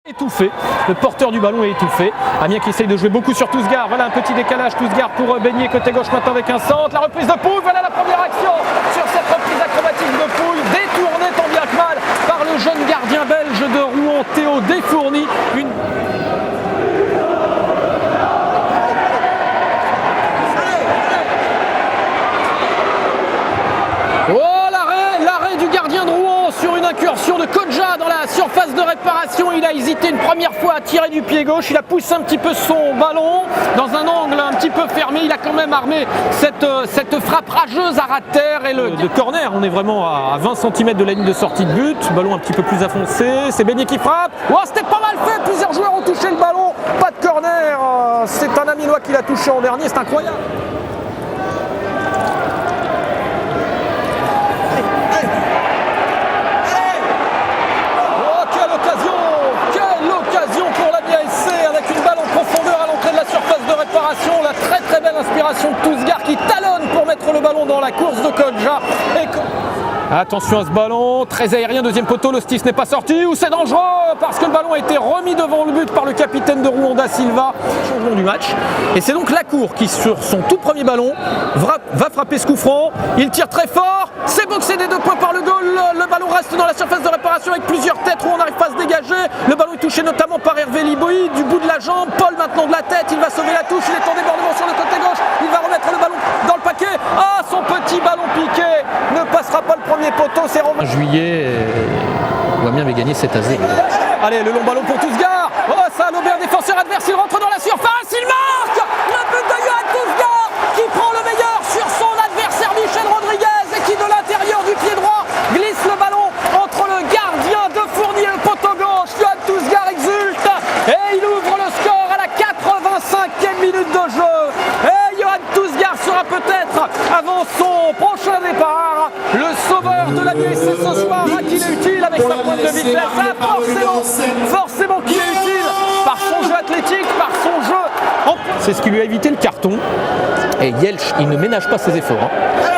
Étouffé, le porteur du ballon est étouffé. Amiens qui essaye de jouer beaucoup sur Tousgar. Voilà un petit décalage, Tousgar pour baigner côté gauche maintenant avec un centre. La reprise de Pouille, voilà la première action sur cette reprise acrobatique de Pouille, détournée tant bien que mal par le jeune gardien belge de Rouen, Théo Desfourny. L'arrêt du gardien de Rouen sur une incursion de Kodja dans la surface de réparation. Il a hésité une première fois à tirer du pied gauche. Il a poussé un petit peu son ballon dans un angle un petit peu fermé. Il a quand même armé cette frappe rageuse à ras de terre. Et de corner, on est vraiment à 20 cm de la ligne de sortie de but. Ballon un petit peu plus affoncé. C'est Beignet qui frappe. Oh, c'était pas mal fait. Plusieurs joueurs ont touché le ballon. Pas de corner. C'est un Aminois qui l'a touché en dernier. C'est incroyable. La très belle inspiration de Tousgar qui talonne pour mettre le ballon dans la course de Kodja. Attention à ce ballon, très aérien, deuxième poteau, le Stis n'est pas sorti, ou c'est dangereux parce que le ballon a été remis devant le but par le capitaine de Rouen Da Silva. Changement du match. Et c'est donc Lacour qui, sur son tout premier ballon, va frapper ce coup franc. Il tire très fort, c'est boxé des 2 points par le goal. Le ballon reste dans la surface de réparation avec plusieurs têtes où on n'arrive pas à se dégager. Le ballon est touché notamment par Hervé Liboy du bout de la jambe. Paul maintenant de la tête, il va sauver la touche, il est en débordement sur le côté gauche. Il va remettre le ballon dans le paquet. Ah, son petit ballon piqué ne passera pas le premier poteau, c'est en juillet. Amiens avait gagné 7-0. Allez, le long ballon pour Tousgar. Oh, ça, l'Aubert, défenseur adverse, il rentre dans la surface, il marque le but de Yoann Tousgar qui prend le meilleur sur son adversaire Michel Rodriguez et qui, de l'intérieur du pied droit, glisse le ballon entre le gardien de Fournier et le poteau gauche. Yoann Tousgar exulte et il ouvre le score à la 85e minute de jeu. Et Yoann Tousgar sera peut-être, avant son prochain départ, le sauveur de la BSC ce soir. Qu'il est utile avec sa pointe de vitesse. Ah, forcément qu'il est utile par son jeu athlétique, par son jeu. C'est ce qui lui a évité le carton. Et Yelch, il ne ménage pas ses efforts.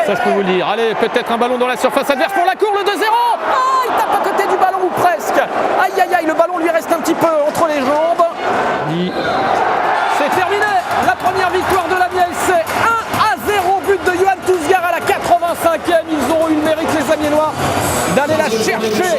Ça, je peux vous le dire. Allez, peut-être un ballon dans la surface adverse pour Lacour, le 2-0. Ah, il tape à côté du ballon ou presque. Aïe, aïe, aïe, le ballon lui reste un petit peu entre les jambes. C'est terminé. La première victoire de la BSC. 1-0, but de Yoann Tousgar à la 85e. Ils auront eu le mérite, les Amiénois, d'aller la chercher